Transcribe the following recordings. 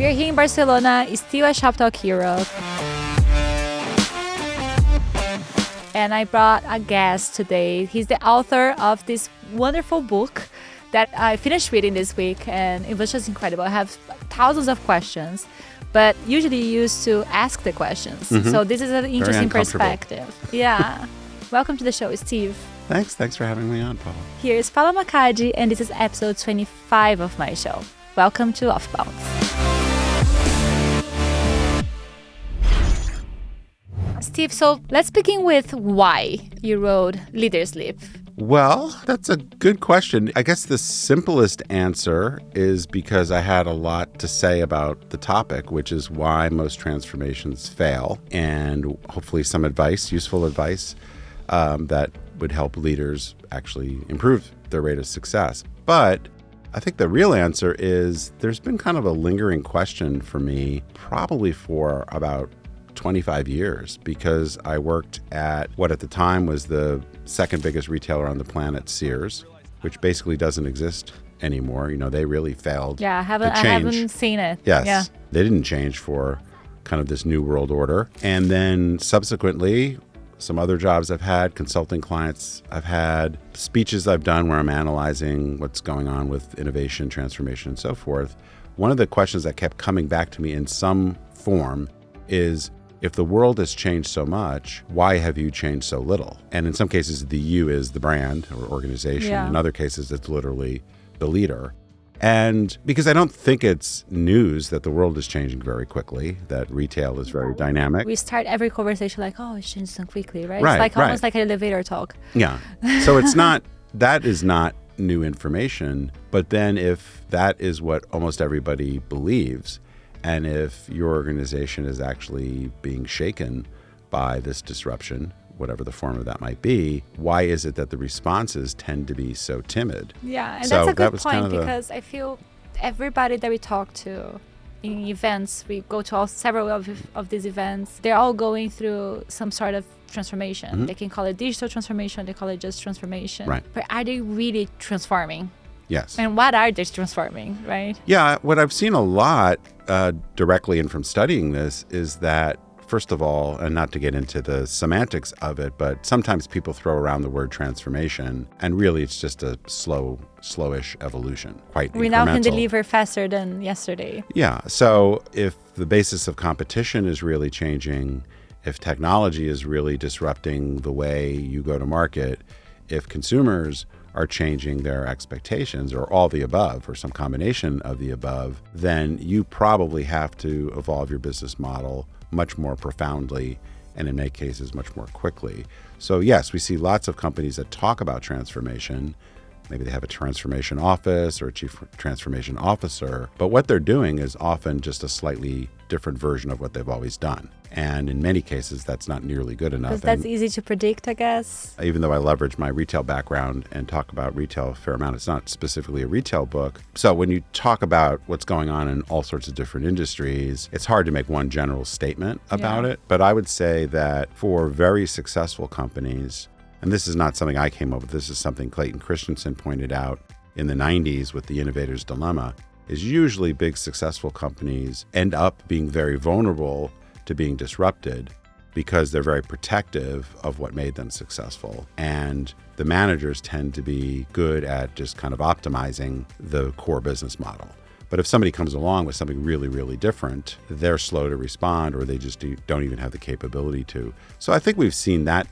We are here in Barcelona, still at Shop Talk Europe. And I brought a guest today. He's the author of this wonderful book that I finished reading this week, and it was just incredible. I have thousands of questions, but usually you used to ask the questions. So this is an interesting perspective. Yeah. Welcome to the show, Steve. Thanks for having me on, Paula. Here's Paula Macaggi, and this is episode 25 of my show. Welcome to OFFBounds. Steve, so let's begin with why you wrote Leadership. Well, that's a good question. I guess the simplest answer is because I had a lot to say about the topic, which is why most transformations fail, and hopefully some advice, useful advice, that would help leaders actually improve their rate of success. But I think the real answer is there's been kind of a lingering question for me, probably for about 25 years, because I worked at what at the time was the second biggest retailer on the planet, Sears, which basically doesn't exist anymore. You know, they really failed. Yeah, I haven't seen it. Yes. Yeah. They didn't change for kind of this new world order. And then subsequently, some other jobs I've had, consulting clients I've had, speeches I've done where I'm analyzing what's going on with innovation, transformation, and so forth. One of the questions that kept coming back to me in some form is, if the world has changed so much, why have you changed so little? And in some cases, the you is the brand or organization. Yeah. In other cases, it's literally the leader. And because I don't think it's news that the world is changing very quickly, that retail is very dynamic. We start every conversation like, oh, it's changing so quickly, right? Right, It's like almost right. like an elevator talk. Yeah. So it's not, that is not new information. But then if that is what almost everybody believes, and if your organization is actually being shaken by this disruption, whatever the form of that might be, why is it that the responses tend to be so timid? Yeah, and So that's a that good was kind point, of because I feel everybody that we talk to in events, we go to several of these events, they're all going through some sort of transformation. They can call it digital transformation, they call it just transformation. Right. But are they really transforming? Yes. And what are they transforming, right? Yeah, what I've seen a lot directly and from studying this is that, first of all, and not to get into the semantics of it, but sometimes people throw around the word transformation, and really it's just a slowish evolution, quite We incremental. now can deliver faster than yesterday. Yeah, so if the basis of competition is really changing, if technology is really disrupting the way you go to market, if consumers are changing their expectations, or all the above, or some combination of the above, then you probably have to evolve your business model much more profoundly, and in many cases, much more quickly. So yes, we see lots of companies that talk about transformation. Maybe they have a transformation office or a chief transformation officer, but what they're doing is often just a slightly different version of what they've always done. And in many cases, that's not nearly good enough. Because that's easy to predict, I guess. Even though I leverage my retail background and talk about retail a fair amount, it's not specifically a retail book. So when you talk about what's going on in all sorts of different industries, it's hard to make one general statement about it. But I would say that for very successful companies, and this is not something I came up with, this is something Clayton Christensen pointed out in the 90s with the Innovator's Dilemma, is usually big successful companies end up being very vulnerable to being disrupted because they're very protective of what made them successful. And the managers tend to be good at just kind of optimizing the core business model. But if somebody comes along with something really, really different, they're slow to respond, or they just don't even have the capability to. So I think we've seen that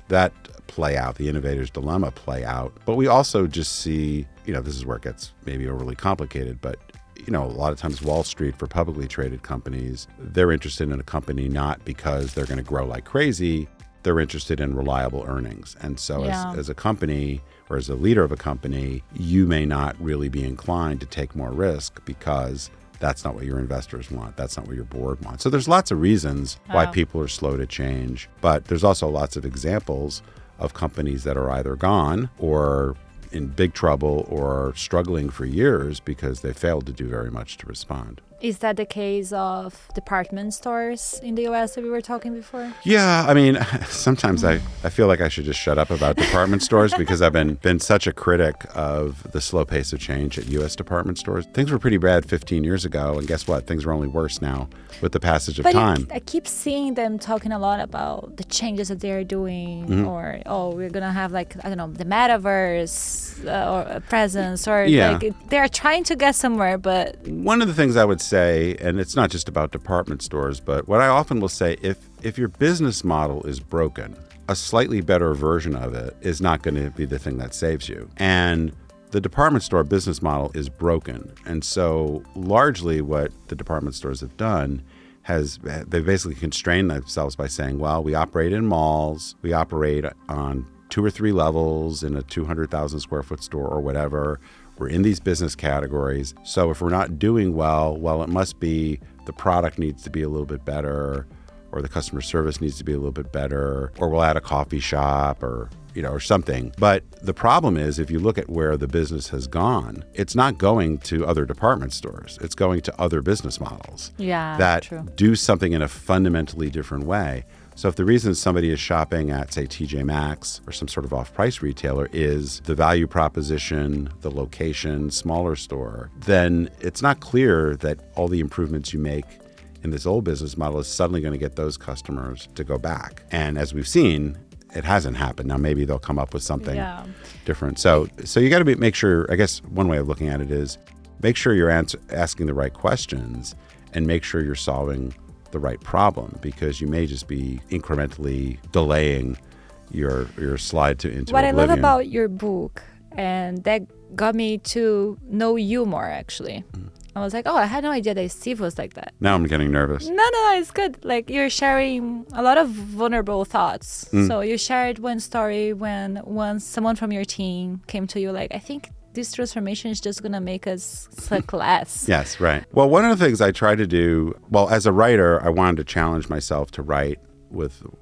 play out, the innovator's dilemma play out. But we also just see, this is where it gets maybe overly complicated, but a lot of times Wall Street, for publicly traded companies, they're interested in a company not because they're going to grow like crazy. They're interested in reliable earnings. And so as a company, or as a leader of a company, you may not really be inclined to take more risk because that's not what your investors want. That's not what your board wants. So there's lots of reasons why people are slow to change. But there's also lots of examples of companies that are either gone or in big trouble or struggling for years because they failed to do very much to respond. Is that the case of department stores in the US that we were talking before? Yeah, I mean, sometimes I feel like I should just shut up about department stores because I've been such a critic of the slow pace of change at U.S. department stores. Things were pretty bad 15 years ago, and guess what? Things are only worse now with the passage of time. I keep seeing them talking a lot about the changes that they're doing, or, we're going to have like, I don't know, the metaverse or a presence, or they're trying to get somewhere, but... One of the things I would say, and it's not just about department stores, but what I often will say, if your business model is broken, a slightly better version of it is not going to be the thing that saves you. And the department store business model is broken. And so largely what the department stores have done they basically constrained themselves by saying, well, we operate in malls, we operate on 2 or 3 levels in a 200,000 square foot store or whatever. We're in these business categories. So if we're not doing well, it must be the product needs to be a little bit better, or the customer service needs to be a little bit better, or we'll add a coffee shop or something. But the problem is, if you look at where the business has gone, it's not going to other department stores. It's going to other business models that do something in a fundamentally different way. So if the reason somebody is shopping at, say, TJ Maxx or some sort of off-price retailer is the value proposition, the location, smaller store, then it's not clear that all the improvements you make in this old business model is suddenly going to get those customers to go back. And as we've seen, it hasn't happened. Now maybe they'll come up with something different. So you got to make sure, I guess one way of looking at it is make sure you're asking the right questions and make sure you're solving the right problem, because you may just be incrementally delaying your slide into what oblivion. I love about your book, and that got me to know you more actually. I was like, I had no idea that Steve was like that. Now I'm getting nervous. No, it's good. Like, you're sharing a lot of vulnerable thoughts. So you shared one story when once someone from your team came to you like, I think this transformation is just going to make us suck less. Yes, right. Well, one of the things I try to do, as a writer, I wanted to challenge myself to write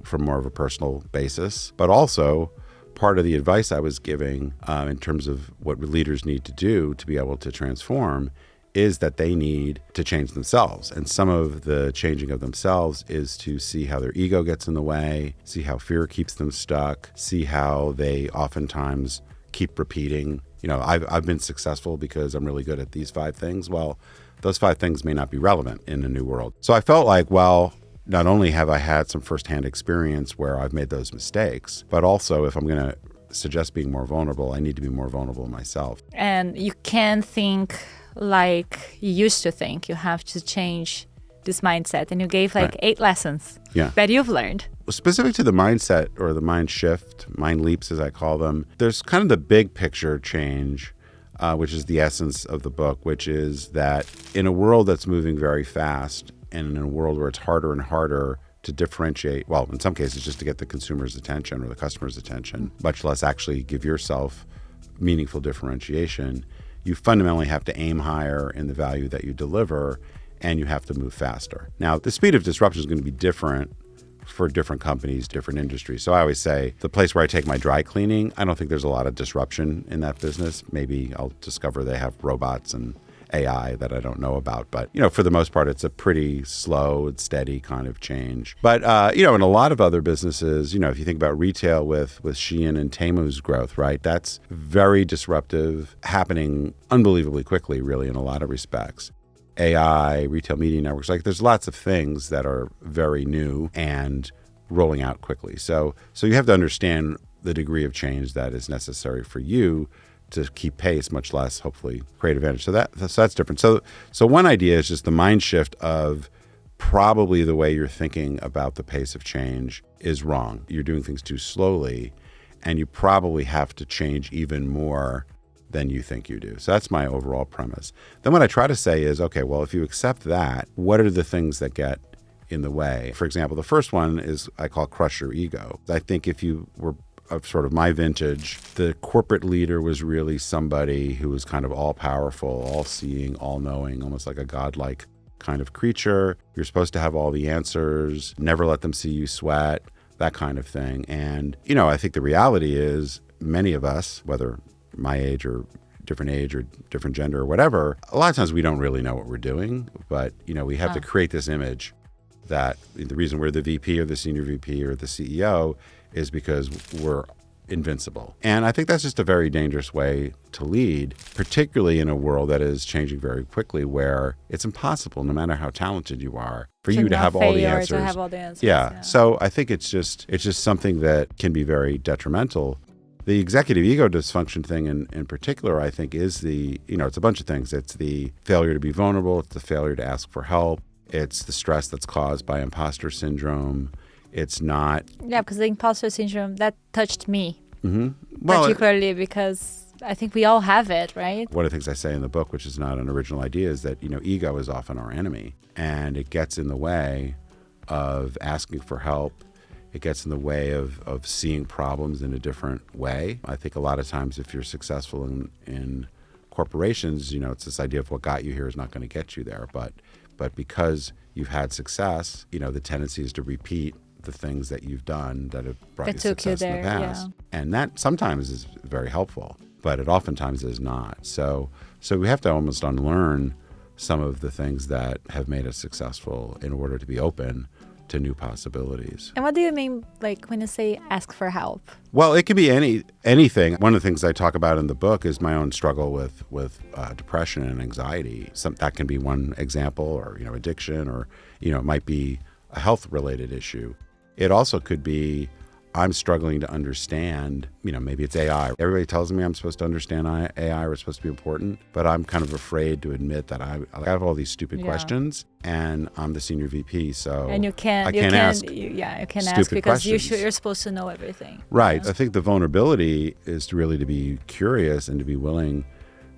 from more of a personal basis, but also part of the advice I was giving in terms of what leaders need to do to be able to transform is that they need to change themselves. And some of the changing of themselves is to see how their ego gets in the way, see how fear keeps them stuck, see how they oftentimes keep repeating, I've been successful because I'm really good at these 5 things. Well, those 5 things may not be relevant in a new world. So I felt like, not only have I had some firsthand experience where I've made those mistakes, but also if I'm going to suggest being more vulnerable, I need to be more vulnerable myself. And you can't think like you used to think. You have to change this mindset. And you gave 8 lessons that you've learned. Specific to the mindset or the mind shift, mind leaps as I call them, there's kind of the big picture change, which is the essence of the book, which is that in a world that's moving very fast and in a world where it's harder and harder to differentiate, in some cases just to get the consumer's attention or the customer's attention, much less actually give yourself meaningful differentiation, you fundamentally have to aim higher in the value that you deliver, and you have to move faster. Now, the speed of disruption is going to be different for different companies, different industries. So I always say the place where I take my dry cleaning, I don't think there's a lot of disruption in that business. Maybe I'll discover they have robots and AI that I don't know about. But, for the most part, it's a pretty slow and steady kind of change. But, in a lot of other businesses, if you think about retail with Shein and Temu's growth, right, that's very disruptive, happening unbelievably quickly, really, in a lot of respects. AI, retail media networks, there's lots of things that are very new and rolling out quickly. So you have to understand the degree of change that is necessary for you to keep pace, much less hopefully create advantage. So that's different. So one idea is just the mind shift of probably the way you're thinking about the pace of change is wrong. You're doing things too slowly, and you probably have to change even more than you think you do. So that's my overall premise. Then what I try to say is, okay, if you accept that, what are the things that get in the way? For example, the first one is I call crush your ego. I think if you were of sort of my vintage, the corporate leader was really somebody who was kind of all-powerful, all-seeing, all-knowing, almost like a godlike kind of creature. You're supposed to have all the answers, never let them see you sweat, that kind of thing. And, I think the reality is many of us, whether my age or different age or different gender or whatever, a lot of times we don't really know what we're doing, but we have to create this image that the reason we're the VP or the senior VP or the CEO is because we're invincible. And I think that's just a very dangerous way to lead, particularly in a world that is changing very quickly, where it's impossible, no matter how talented you are, for you to have all the answers. To have all the answers. Yeah. So I think it's just something that can be very detrimental. The executive ego dysfunction thing in particular, I think, is it's a bunch of things. It's the failure to be vulnerable. It's the failure to ask for help. It's the stress that's caused by imposter syndrome. It's not... Yeah, because the imposter syndrome, that touched me. Mm-hmm. Well, particularly because I think we all have it, right? One of the things I say in the book, which is not an original idea, is that, ego is often our enemy. And it gets in the way of asking for help. It gets in the way of seeing problems in a different way. I think a lot of times if you're successful in corporations, it's this idea of what got you here is not going to get you there. But because you've had success, the tendency is to repeat the things that you've done that have brought you success in the past. Yeah. And that sometimes is very helpful, but it oftentimes is not. So we have to almost unlearn some of the things that have made us successful in order to be open to new possibilities. And what do you mean, when you say ask for help? Well, it can be anything. One of the things I talk about in the book is my own struggle with depression and anxiety. That can be one example, or addiction, or it might be a health-related issue. It also could be I'm struggling to understand, maybe it's AI. Everybody tells me I'm supposed to understand AI or it's supposed to be important, but I'm kind of afraid to admit that I have all these stupid questions, and I'm the senior VP, so and you can't ask because you're supposed to know everything. Right. Yeah. I think the vulnerability is to be curious and to be willing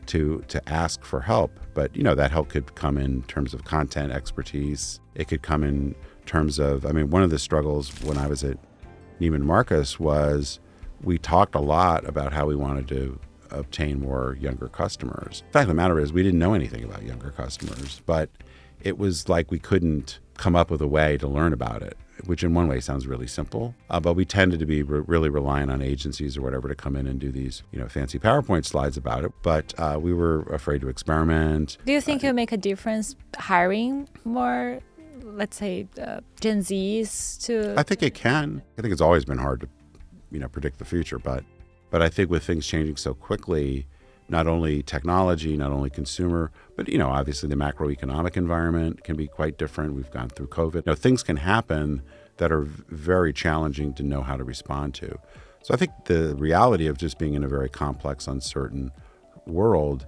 to ask for help. But, that help could come in terms of content expertise. It could come in terms of, one of the struggles when I was at Neiman Marcus was we talked a lot about how we wanted to obtain more younger customers. The fact of the matter is we didn't know anything about younger customers, but it was like we couldn't come up with a way to learn about it, which in one way sounds really simple, but we tended to be really reliant on agencies or whatever to come in and do these, fancy PowerPoint slides about it. But we were afraid to experiment. Do you think it'll make a difference hiring more, let's say, Gen Zs to... I think it can. I think it's always been hard to, predict the future. But I think with things changing so quickly, not only technology, not only consumer, but, obviously the macroeconomic environment can be quite different. We've gone through COVID. Things can happen that are very challenging to know how to respond to. So I think the reality of just being in a very complex, uncertain world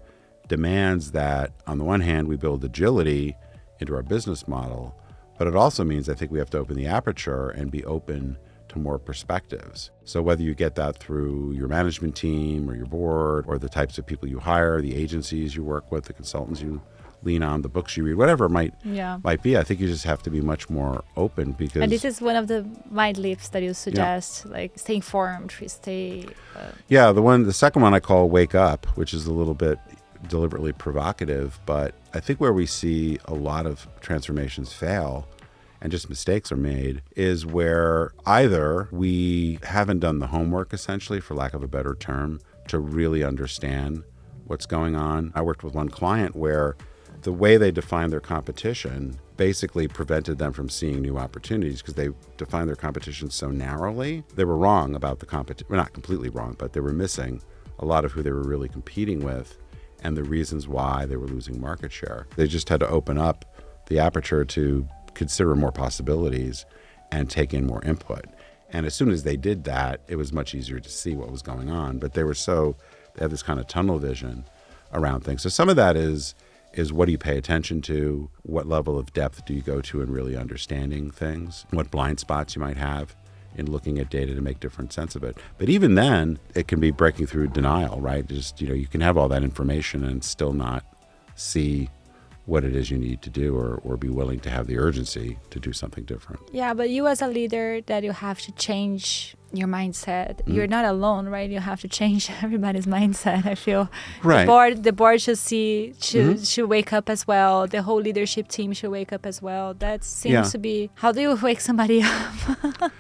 demands that, on the one hand, we build agility into our business model, but it also means I think we have to open the aperture and be open to more perspectives. So whether you get that through your management team or your board or the types of people you hire, the agencies you work with, the consultants you lean on, the books you read, whatever it might be, I think you just have to be much more open because... And this is one of the mind leaps that you suggest, stay informed, stay... Yeah, the second one I call Wake Up, which is a little bit deliberately provocative, but I think where we see a lot of transformations fail and just mistakes are made is where either we haven't done the homework, essentially, for lack of a better term, to really understand what's going on. I worked with one client where the way they defined their competition basically prevented them from seeing new opportunities because they defined their competition so narrowly. They were wrong about the competition. Well, not completely wrong, but they were missing a lot of who they were really competing with and the reasons why they were losing market share. They just had to open up the aperture to consider more possibilities and take in more input. And as soon as they did that, it was much easier to see what was going on. But they have this kind of tunnel vision around things. So some of that is what do you pay attention to? What level of depth do you go to in really understanding things? What blind spots you might have in looking at data to make different sense of it. But even then, it can be breaking through denial, right? Just, you can have all that information and still not see what it is you need to do or be willing to have the urgency to do something different. Yeah, but you as a leader, that you have to change your mindset. Mm-hmm. You're not alone, right? You have to change everybody's mindset, I feel. Right. The board should wake up as well. The whole leadership team should wake up as well. That seems to be, how do you wake somebody up?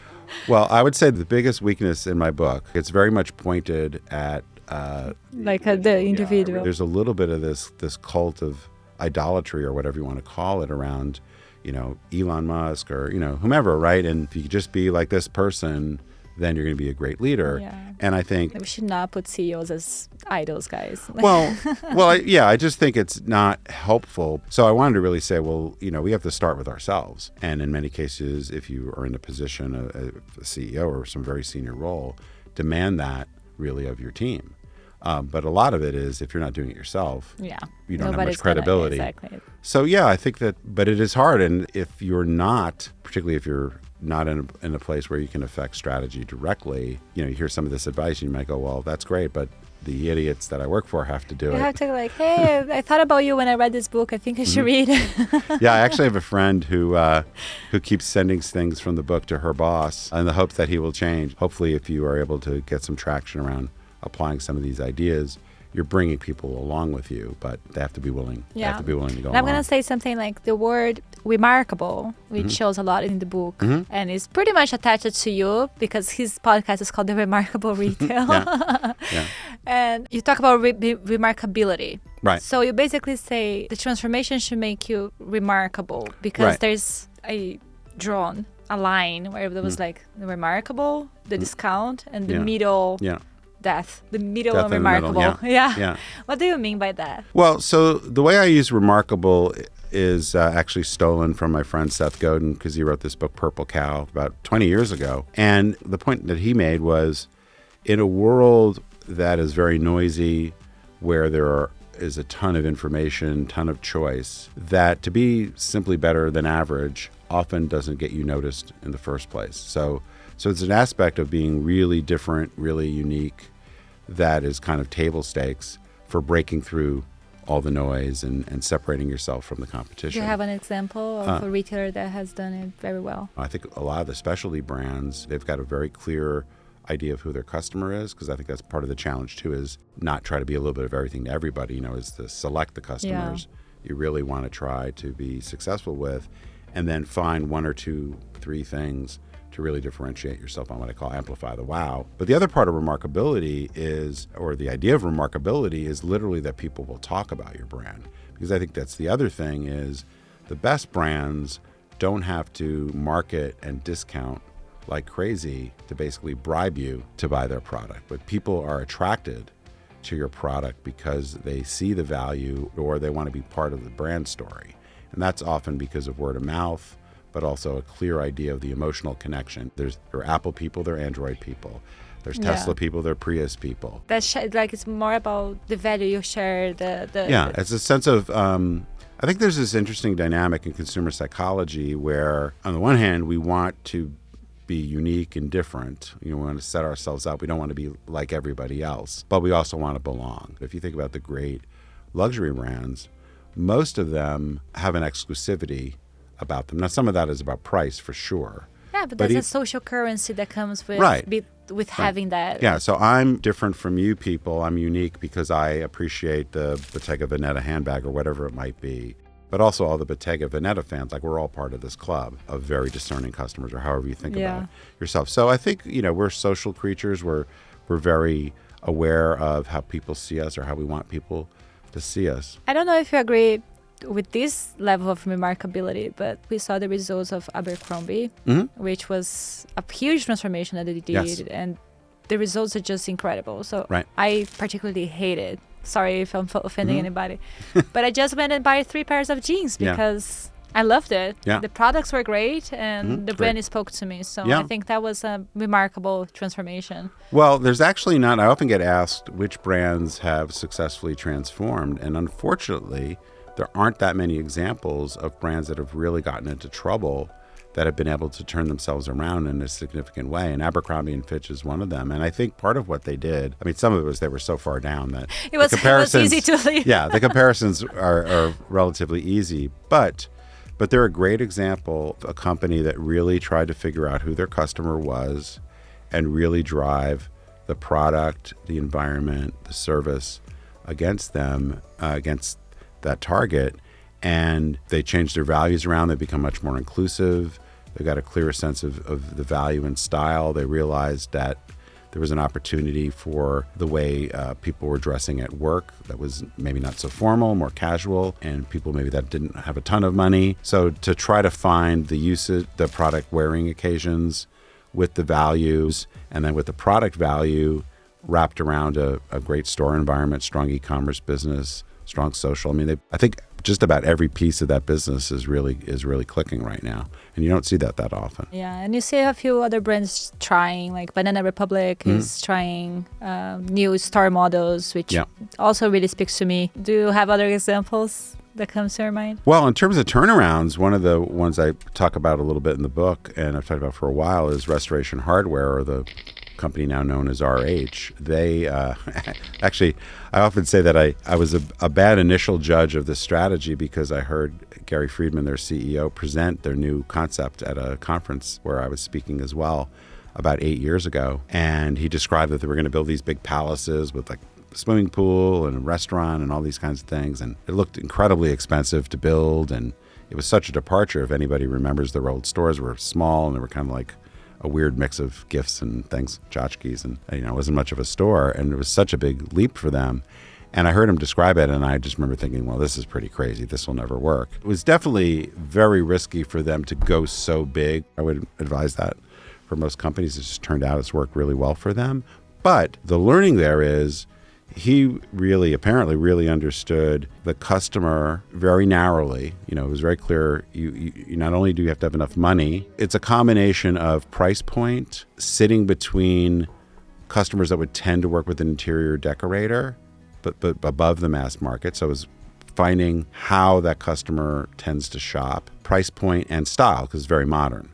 Well, I would say the biggest weakness in my book, it's very much pointed at the individual. There's a little bit of this cult of idolatry or whatever you want to call it around, Elon Musk or, whomever, right? And if you could just be like this person, then you're going to be a great leader. Yeah. And I think we should not put CEOs as idols, guys. I just think it's not helpful. So I wanted to really say, we have to start with ourselves. And in many cases, if you are in a position, a CEO or some very senior role, demand that really of your team. But a lot of it is if you're not doing it yourself, you don't have much credibility. Exactly. So I think but it is hard. And if you're not, particularly if you're not in a place where you can affect strategy directly, you hear some of this advice and you might go, well, that's great, but the idiots that I work for have to do it. You have to hey, I thought about you when I read this book. I think I should read it. Yeah, I actually have a friend who keeps sending things from the book to her boss in the hopes that he will change. Hopefully, if you are able to get some traction around applying some of these ideas, you're bringing people along with you, but they have to be willing. Yeah. They have to be willing to go and I'm along. going to say something like the word remarkable, which shows a lot in the book, and is pretty much attached to you because his podcast is called The Remarkable Retail. Yeah. And you talk about remarkability. Right. So you basically say the transformation should make you remarkable because there's a line where there was like the remarkable, the discount, and the middle. Yeah. The middle Death and in the middle, remarkable. yeah. What do you mean by that? Well, so the way I use remarkable is actually stolen from my friend Seth Godin because he wrote this book, Purple Cow, about 20 years ago. And the point that he made was in a world that is very noisy, where there is a ton of information, ton of choice, that to be simply better than average often doesn't get you noticed in the first place. So it's an aspect of being really different, really unique, that is kind of table stakes for breaking through all the noise and separating yourself from the competition. Do you have an example of a retailer that has done it very well? I think a lot of the specialty brands, they've got a very clear idea of who their customer is, because I think that's part of the challenge too, is not try to be a little bit of everything to everybody, is to select the customers you really want to try to be successful with, and then find one or two, three things to really differentiate yourself on what I call amplify the wow. But the other part of remarkability is, or the idea of remarkability is literally that people will talk about your brand. Because I think that's the other thing is the best brands don't have to market and discount like crazy to basically bribe you to buy their product. But people are attracted to your product because they see the value or they want to be part of the brand story. And that's often because of word of mouth, but also a clear idea of the emotional connection. There are Apple people, there are Android people. There's Tesla people, there are Prius people. That's it's more about the value you share. It's a sense of, I think there's this interesting dynamic in consumer psychology where on the one hand, we want to be unique and different. We want to set ourselves up. We don't want to be like everybody else, but we also want to belong. If you think about the great luxury brands, most of them have an exclusivity about them. Now, some of that is about price for sure. Yeah, but there's a social currency that comes with having that. Yeah, so I'm different from you people. I'm unique because I appreciate the Bottega Veneta handbag or whatever it might be. But also all the Bottega Veneta fans, like we're all part of this club of very discerning customers, or however you think about it yourself. So I think, we're social creatures. We're very aware of how people see us or how we want people to see us. I don't know if you agree with this level of remarkability, but we saw the results of Abercrombie, which was a huge transformation that they did, and the results are just incredible. So I particularly hate it. Sorry if I'm offending anybody, but I just went and bought 3 pairs of jeans because I loved it. The products were great, and the brand spoke to me. So I think that was a remarkable transformation. Well, there's actually not. I often get asked which brands have successfully transformed, and unfortunately, there aren't that many examples of brands that have really gotten into trouble that have been able to turn themselves around in a significant way. And Abercrombie and Fitch is one of them. And I think part of what they did, some of it was they were so far down that it was easy to leave. The comparisons are relatively easy. But they're a great example of a company that really tried to figure out who their customer was and really drive the product, the environment, the service against them, against that target, and they changed their values around. They become much more inclusive. They've got a clearer sense of the value and style. They realized that There was an opportunity for the way people were dressing at work that was maybe not so formal, more casual, and people maybe that didn't have a ton of money. So to try to find the usage, the product wearing occasions with the values, and then with the product value wrapped around a great store environment, strong e-commerce business, strong social. I mean, I think just about every piece of that business is really clicking right now, and you don't see that often. Yeah, and you see a few other brands trying, like Banana Republic is trying new store models, which also really speaks to me. Do you have other examples that comes to your mind? Well, in terms of turnarounds, one of the ones I talk about a little bit in the book, and I've talked about for a while, is Restoration Hardware, or the company now known as RH. They actually, I often say that I was a bad initial judge of this strategy because I heard Gary Friedman, their CEO, present their new concept at a conference where I was speaking as well about 8 years ago. And he described that they were going to build these big palaces with like a swimming pool and a restaurant and all these kinds of things. And it looked incredibly expensive to build. And it was such a departure. If anybody remembers, their old stores were small and they were kind of like a weird mix of gifts and things, tchotchkes, and it wasn't much of a store, and it was such a big leap for them. And I heard him describe it, and I just remember thinking, well, this is pretty crazy. This will never work. It was definitely very risky for them to go so big. I would advise that for most companies. It just turned out it's worked really well for them. But the learning there is he apparently really understood the customer very narrowly. It was very clear. You not only do you have to have enough money, it's a combination of price point, sitting between customers that would tend to work with an interior decorator, but above the mass market. So it was finding how that customer tends to shop, price point and style, because it's very modern.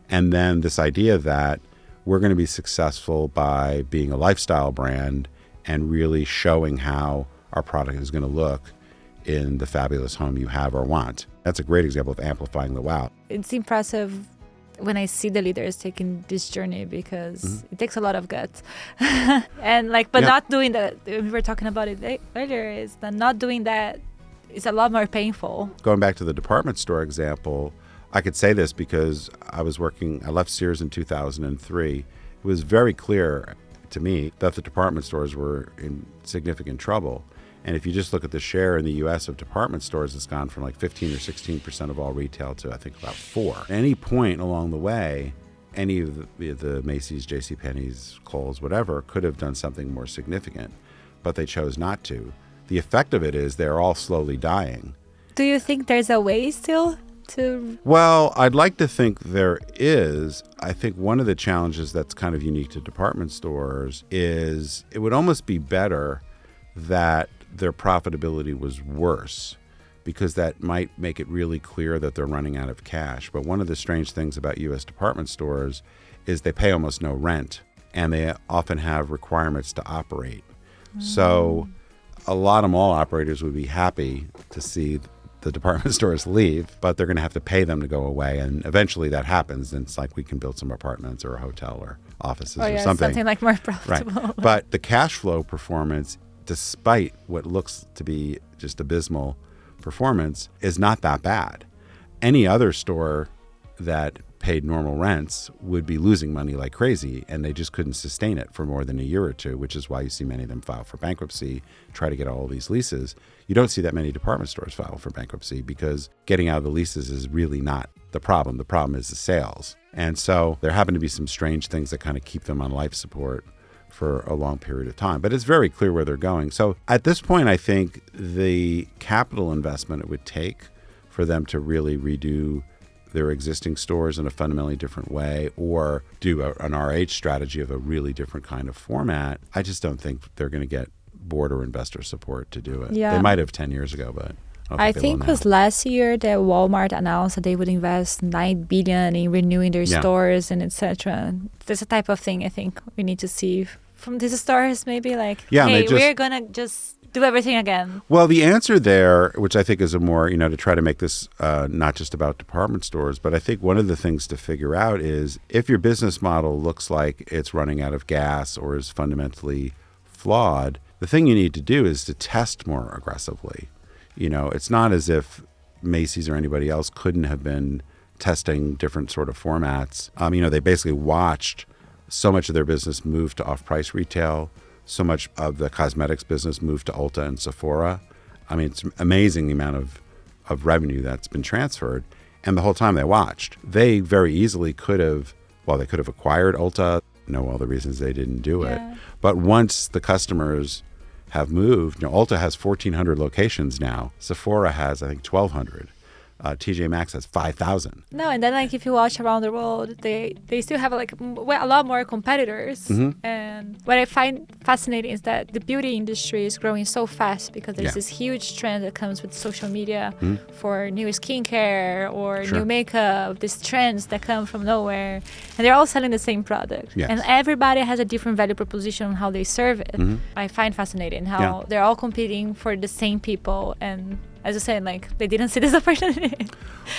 And then this idea that we're going to be successful by being a lifestyle brand and really showing how our product is going to look in the fabulous home you have or want. That's a great example of amplifying the wow. It's impressive when I see the leaders taking this journey because it takes a lot of guts. And not doing that, we were talking about it earlier, is that not doing that is a lot more painful. Going back to the department store example, I could say this because I left Sears in 2003. It was very clear to me that the department stores were in significant trouble. And if you just look at the share in the U.S. of department stores, it's gone from like 15 or 16% of all retail to I think about 4%. At any point along the way, any of the Macy's, JCPenney's, Kohl's, whatever, could have done something more significant, but they chose not to. The effect of it is they're all slowly dying. Do you think there's a way still to? Well, I'd like to think there is. I think one of the challenges that's kind of unique to department stores is it would almost be better that their profitability was worse, because that might make it really clear that they're running out of cash. But one of the strange things about U.S. department stores is they pay almost no rent, and they often have requirements to operate. So a lot of mall operators would be happy to see the department stores leave, but they're going to have to pay them to go away. And eventually that happens. And it's like we can build some apartments or a hotel or offices or something. Something like more profitable. Right. But the cash flow performance, despite what looks to be just abysmal performance, is not that bad. Any other store that paid normal rents would be losing money like crazy, and they just couldn't sustain it for more than a year or two, which is why you see many of them file for bankruptcy, try to get all these leases. You don't see that many department stores file for bankruptcy because getting out of the leases is really not the problem. The problem is the sales. And so there happen to be some strange things that kind of keep them on life support for a long period of time. But it's very clear where they're going. So at this point, I think the capital investment it would take for them to really redo their existing stores in a fundamentally different way, or do an RH strategy of a really different kind of format, I just don't think they're going to get board or investor support to do it. Yeah. They might have 10 years ago, but I think it was last year that Walmart announced that they would invest $9 billion in renewing their stores and etc. That's the type of thing I think we need to see from these stores, maybe hey, we're going to just do everything again. Well, the answer there, which I think is a more, to try to make this not just about department stores, but I think one of the things to figure out is if your business model looks like it's running out of gas or is fundamentally flawed, the thing you need to do is to test more aggressively. It's not as if Macy's or anybody else couldn't have been testing different sort of formats. They basically watched So much of their business moved to off-price retail. So much of the cosmetics business moved to Ulta and Sephora. I mean, it's amazing the amount of revenue that's been transferred. And the whole time they watched, they very easily could have acquired Ulta. Know all the reasons they didn't do it. But once the customers have moved, Ulta has 1,400 locations now. Sephora has, I think, 1,200. TJ Maxx has 5,000. No, and then like if you watch around the world, they still have like a lot more competitors. And what I find fascinating is that the beauty industry is growing so fast because there's this huge trend that comes with social media for new skincare or new makeup, these trends that come from nowhere. And they're all selling the same product. And everybody has a different value proposition on how they serve it. I find fascinating how they're all competing for the same people, and as I said, like they didn't see this opportunity.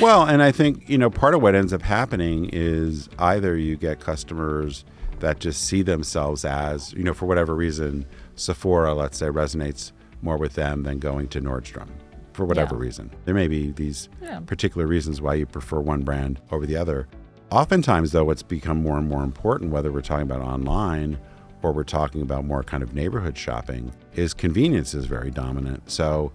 Well, and I think, part of what ends up happening is either you get customers that just see themselves as, for whatever reason, Sephora, let's say, resonates more with them than going to Nordstrom for whatever reason. There may be these particular reasons why you prefer one brand over the other. Oftentimes, though, what's become more and more important, whether we're talking about online or we're talking about more kind of neighborhood shopping, is convenience is very dominant. So,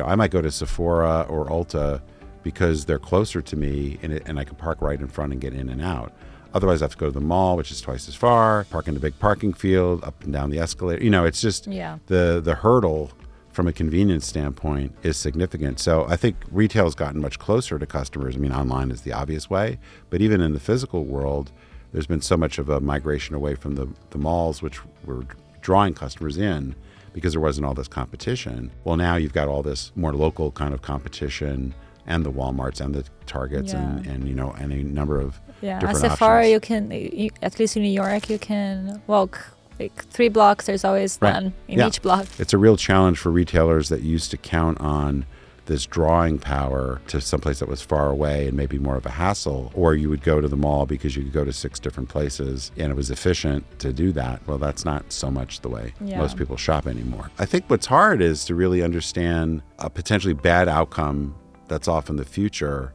I might go to Sephora or Ulta because they're closer to me and I can park right in front and get in and out. Otherwise, I have to go to the mall, which is twice as far, park in the big parking field, up and down the escalator. It's just the hurdle from a convenience standpoint is significant. So I think retail has gotten much closer to customers. I mean, online is the obvious way, but even in the physical world, there's been so much of a migration away from the malls, which were drawing customers in because there wasn't all this competition. Well, now you've got all this more local kind of competition and the Walmarts and the Targets and any number of different at Sephora, options. you can, at least in New York, you can walk like 3 blocks. There's always one in each block. It's a real challenge for retailers that used to count on this drawing power to someplace that was far away and maybe more of a hassle, or you would go to the mall because you could go to 6 different places and it was efficient to do that. Well, that's not so much the way most people shop anymore. I think what's hard is to really understand a potentially bad outcome that's off in the future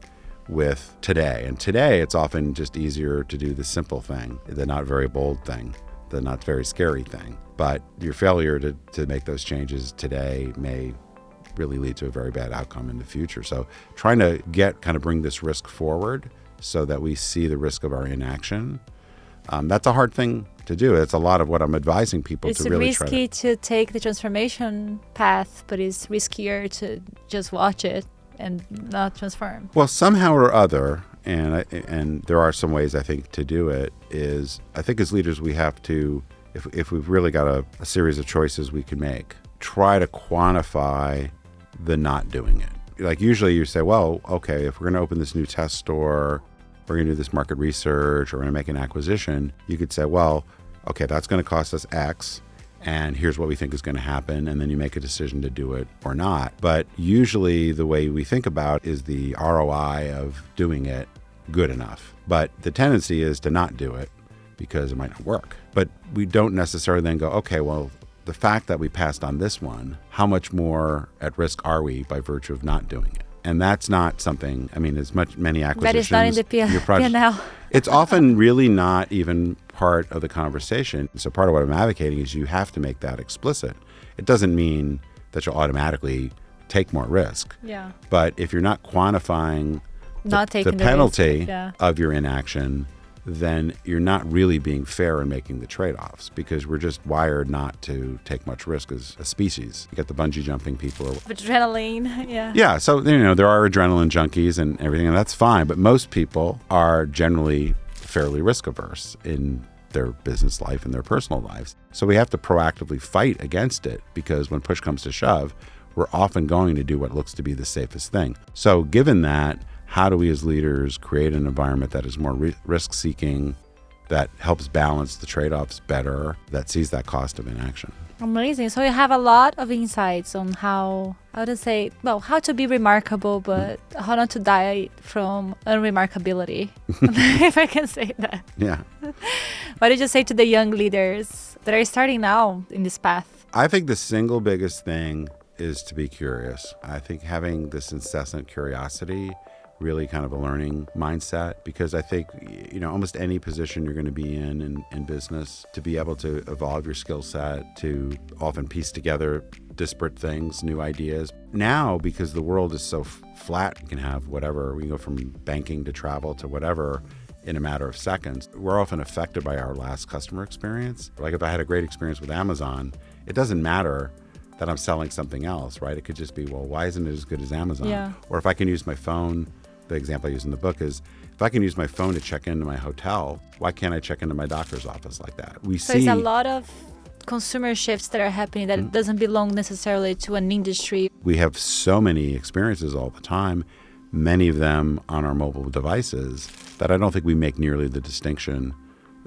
with today. And today, it's often just easier to do the simple thing, the not very bold thing, the not very scary thing. But your failure to make those changes today may really lead to a very bad outcome in the future. So trying to bring this risk forward so that we see the risk of our inaction, that's a hard thing to do. It's a lot of what I'm advising people to really try to. It's risky to take the transformation path, but it's riskier to just watch it and not transform. Well, somehow or other, and there are some ways I think to do it, is I think as leaders we have to, if we've really got a series of choices we can make, try to quantify the not doing it. Like usually you say, well, okay, if we're going to open this new test store, we're going to do this market research, or we're going to make an acquisition, you could say, well, okay, that's going to cost us X, and here's what we think is going to happen, and then you make a decision to do it or not. But usually the way we think about is the ROI of doing it good enough. But the tendency is to not do it because it might not work. But we don't necessarily then go, okay, well, the fact that we passed on this one, how much more at risk are we by virtue of not doing it? And that's not something, many acquisitions. That is not in the P&L. It's often really not even part of the conversation. So part of what I'm advocating is you have to make that explicit. It doesn't mean that you'll automatically take more risk. Yeah. But if you're not quantifying the penalty of your inaction, then you're not really being fair in making the trade-offs, because we're just wired not to take much risk as a species. You get the bungee jumping people. Adrenaline, Yeah, so there are adrenaline junkies and everything, and that's fine, but most people are generally fairly risk averse in their business life and their personal lives. So we have to proactively fight against it, because when push comes to shove, we're often going to do what looks to be the safest thing. So given that, how do we as leaders create an environment that is more risk-seeking, that helps balance the trade-offs better, that sees that cost of inaction? Amazing. So you have a lot of insights on how to be remarkable, but how not to die from unremarkability, if I can say that. Yeah. What did you say to the young leaders that are starting now in this path? I think the single biggest thing is to be curious. I think having this incessant curiosity really kind of a learning mindset, because I think, almost any position you're going to be in business, to be able to evolve your skill set, to often piece together disparate things, new ideas. Now, because the world is so flat, you can have whatever, we can go from banking to travel to whatever in a matter of seconds. We're often affected by our last customer experience. Like if I had a great experience with Amazon, it doesn't matter that I'm selling something else, right? It could just be, well, why isn't it as good as Amazon? Yeah. Or if I can use my phone, the example I use in the book is, if I can use my phone to check into my hotel, why can't I check into my doctor's office like that? So it's a lot of consumer shifts that are happening that doesn't belong necessarily to an industry. We have so many experiences all the time, many of them on our mobile devices, that I don't think we make nearly the distinction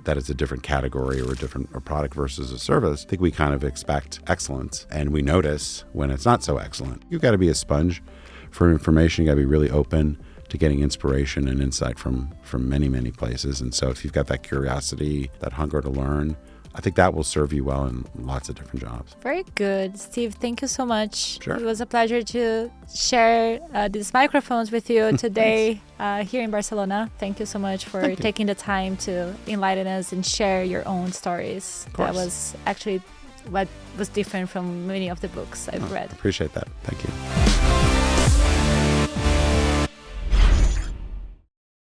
that it's a different category or a product versus a service. I think we kind of expect excellence, and we notice when it's not so excellent. You've got to be a sponge for information. You got to be really open to getting inspiration and insight from many, many places. And so if you've got that curiosity, that hunger to learn, I think that will serve you well in lots of different jobs. Very good. Steve, thank you so much. Sure. It was a pleasure to share these microphones with you today here in Barcelona. Thank you so much for taking the time to enlighten us and share your own stories. That was actually what was different from many of the books I've read. Appreciate that. Thank you.